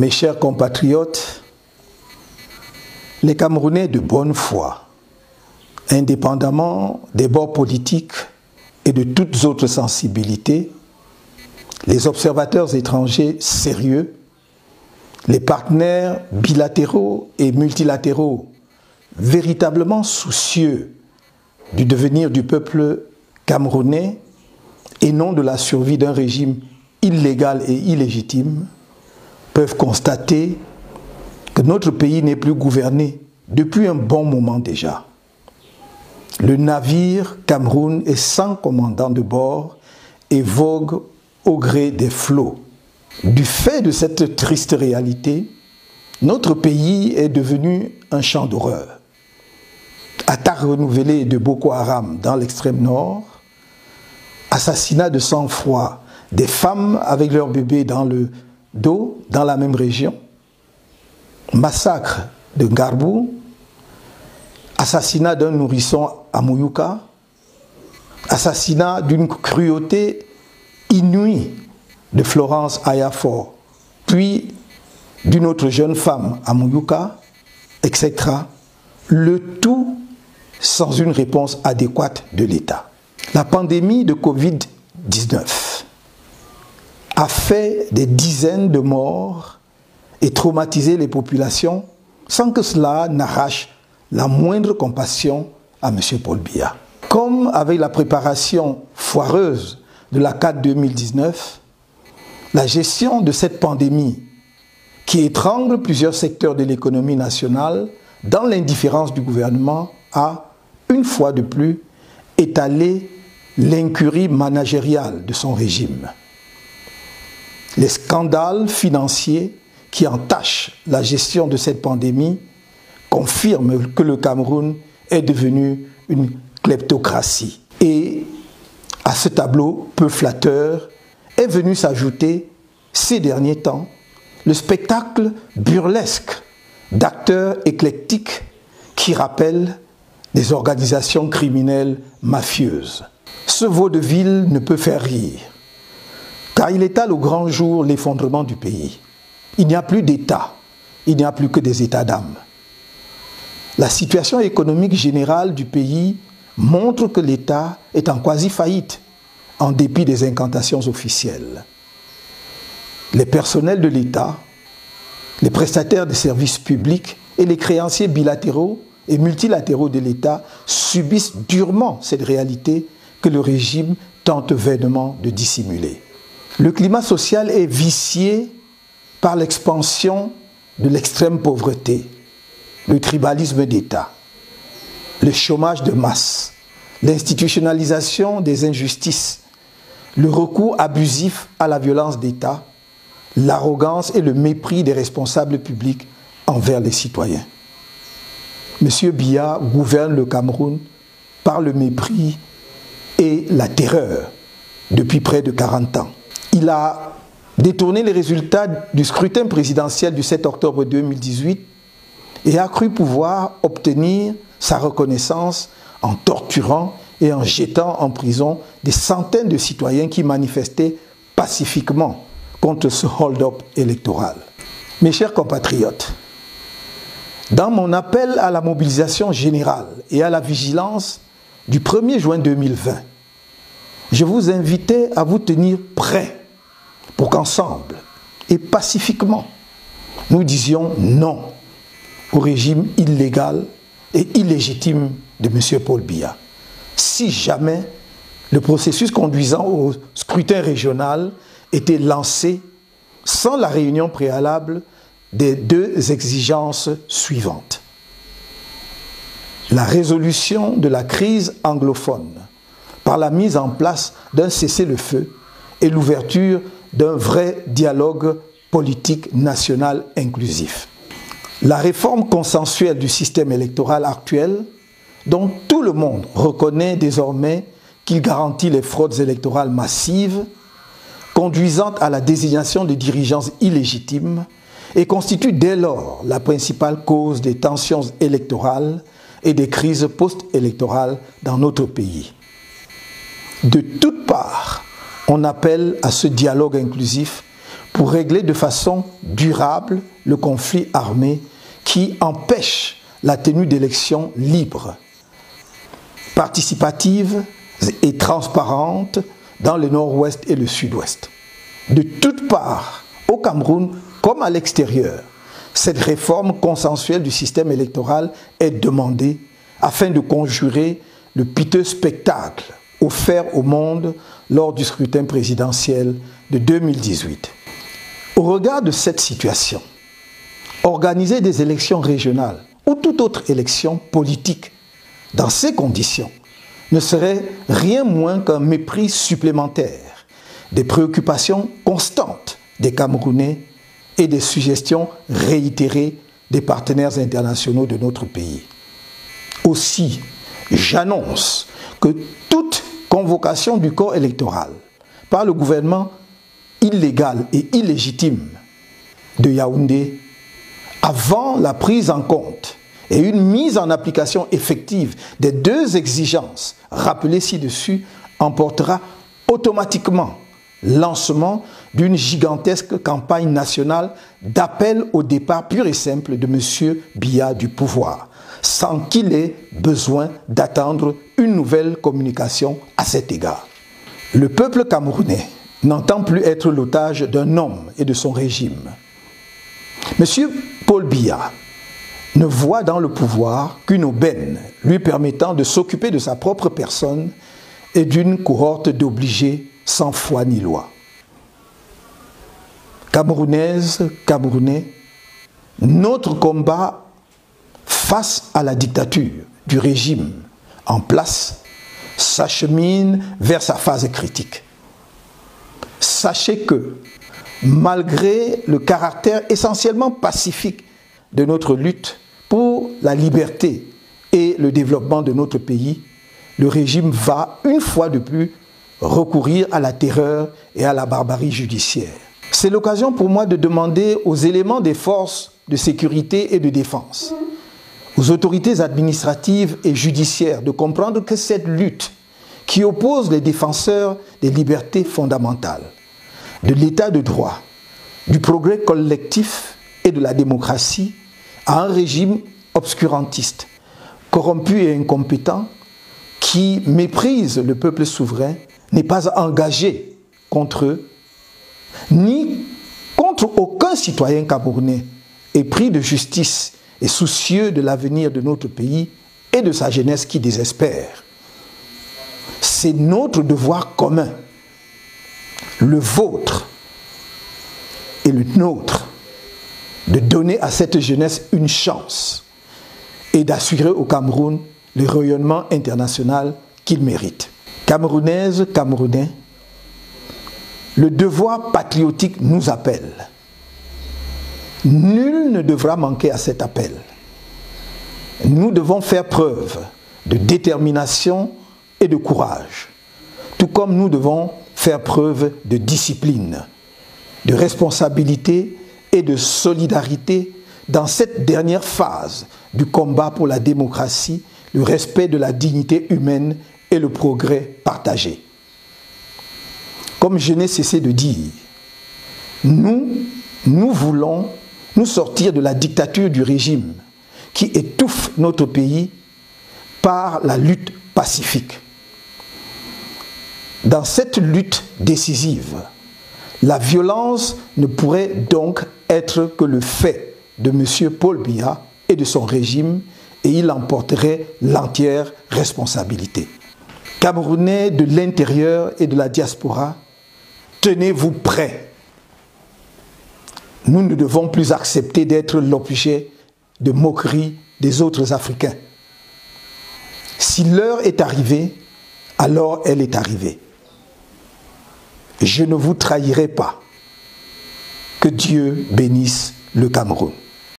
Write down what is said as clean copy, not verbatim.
Mes chers compatriotes, les Camerounais de bonne foi, indépendamment des bords politiques et de toutes autres sensibilités, les observateurs étrangers sérieux, les partenaires bilatéraux et multilatéraux véritablement soucieux du devenir du peuple camerounais et non de la survie d'un régime illégal et illégitime, peuvent constater que notre pays n'est plus gouverné depuis un bon moment déjà. Le navire Cameroun est sans commandant de bord et vogue au gré des flots. Du fait de cette triste réalité, notre pays est devenu un champ d'horreur. Attaques renouvelées de Boko Haram dans l'extrême nord, assassinat de sang-froid des femmes avec leurs bébés dans le dos dans la même région, massacre de Ngarbou, assassinat d'un nourrisson à Mouyouka, assassinat d'une cruauté inouïe de Florence Ayafor, puis d'une autre jeune femme à Mouyouka, etc. Le tout sans une réponse adéquate de l'État. La pandémie de Covid-19 a fait des dizaines de morts et traumatisé les populations sans que cela n'arrache la moindre compassion à M. Paul Biya. Comme avec la préparation foireuse de la CAD 2019, la gestion de cette pandémie qui étrangle plusieurs secteurs de l'économie nationale dans l'indifférence du gouvernement a, une fois de plus, étalé l'incurie managériale de son régime. Les scandales financiers qui entachent la gestion de cette pandémie confirment que le Cameroun est devenu une kleptocratie. Et à ce tableau peu flatteur est venu s'ajouter, ces derniers temps, le spectacle burlesque d'acteurs éclectiques qui rappellent des organisations criminelles mafieuses. Ce vaudeville ne peut faire rire, car il étale au grand jour l'effondrement du pays. Il n'y a plus d'État, il n'y a plus que des états d'âme. La situation économique générale du pays montre que l'État est en quasi-faillite, en dépit des incantations officielles. Les personnels de l'État, les prestataires de services publics et les créanciers bilatéraux et multilatéraux de l'État subissent durement cette réalité que le régime tente vainement de dissimuler. Le climat social est vicié par l'expansion de l'extrême pauvreté, le tribalisme d'État, le chômage de masse, l'institutionnalisation des injustices, le recours abusif à la violence d'État, l'arrogance et le mépris des responsables publics envers les citoyens. M. Biya gouverne le Cameroun par le mépris et la terreur depuis près de 40 ans. Il a détourné les résultats du scrutin présidentiel du 7 octobre 2018 et a cru pouvoir obtenir sa reconnaissance en torturant et en jetant en prison des centaines de citoyens qui manifestaient pacifiquement contre ce hold-up électoral. Mes chers compatriotes, dans mon appel à la mobilisation générale et à la vigilance du 1er juin 2020, je vous invitais à vous tenir prêts pour qu'ensemble et pacifiquement, nous disions non au régime illégal et illégitime de M. Paul Biya. Si jamais le processus conduisant au scrutin régional était lancé sans la réunion préalable des deux exigences suivantes. La résolution de la crise anglophone par la mise en place d'un cessez-le-feu et l'ouverture d'un vrai dialogue politique national inclusif. La réforme consensuelle du système électoral actuel, dont tout le monde reconnaît désormais qu'il garantit les fraudes électorales massives, conduisant à la désignation de dirigeants illégitimes, et constitue dès lors la principale cause des tensions électorales et des crises post-électorales dans notre pays. De toutes parts, on appelle à ce dialogue inclusif pour régler de façon durable le conflit armé qui empêche la tenue d'élections libres, participatives et transparentes dans le nord-ouest et le sud-ouest. De toutes parts, au Cameroun comme à l'extérieur, cette réforme consensuelle du système électoral est demandée afin de conjurer le piteux spectacle offert au monde lors du scrutin présidentiel de 2018. Au regard de cette situation, organiser des élections régionales ou toute autre élection politique dans ces conditions ne serait rien moins qu'un mépris supplémentaire des préoccupations constantes des Camerounais et des suggestions réitérées des partenaires internationaux de notre pays. Aussi, j'annonce que toute convocation du corps électoral par le gouvernement illégal et illégitime de Yaoundé avant la prise en compte et une mise en application effective des deux exigences rappelées ci-dessus emportera automatiquement lancement d'une gigantesque campagne nationale d'appel au départ pur et simple de M. Biya du pouvoir, sans qu'il ait besoin d'attendre une nouvelle communication à cet égard. Le peuple camerounais n'entend plus être l'otage d'un homme et de son régime. M. Paul Biya ne voit dans le pouvoir qu'une aubaine lui permettant de s'occuper de sa propre personne et d'une cohorte d'obligés sans foi ni loi. Camerounaises, Camerounais, notre combat face à la dictature du régime en place s'achemine vers sa phase critique. Sachez que, malgré le caractère essentiellement pacifique de notre lutte pour la liberté et le développement de notre pays, le régime va, une fois de plus, recourir à la terreur et à la barbarie judiciaire. C'est l'occasion pour moi de demander aux éléments des forces de sécurité et de défense, aux autorités administratives et judiciaires de comprendre que cette lutte qui oppose les défenseurs des libertés fondamentales, de l'état de droit, du progrès collectif et de la démocratie à un régime obscurantiste, corrompu et incompétent qui méprise le peuple souverain, n'est pas engagé contre eux, ni contre aucun citoyen camerounais épris de justice et soucieux de l'avenir de notre pays et de sa jeunesse qui désespère. C'est notre devoir commun, le vôtre et le nôtre, de donner à cette jeunesse une chance et d'assurer au Cameroun le rayonnement international qu'il mérite. Camerounaises, Camerounais, le devoir patriotique nous appelle. Nul ne devra manquer à cet appel. Nous devons faire preuve de détermination et de courage, tout comme nous devons faire preuve de discipline, de responsabilité et de solidarité dans cette dernière phase du combat pour la démocratie, le respect de la dignité humaine et le progrès partagé. Comme je n'ai cessé de dire, nous voulons nous sortir de la dictature du régime qui étouffe notre pays par la lutte pacifique. Dans cette lutte décisive, la violence ne pourrait donc être que le fait de M. Paul Biya et de son régime, et il en porterait l'entière responsabilité. Camerounais de l'intérieur et de la diaspora, tenez-vous prêts. Nous ne devons plus accepter d'être l'objet de moquerie des autres Africains. Si l'heure est arrivée, alors elle est arrivée. Je ne vous trahirai pas. Que Dieu bénisse le Cameroun.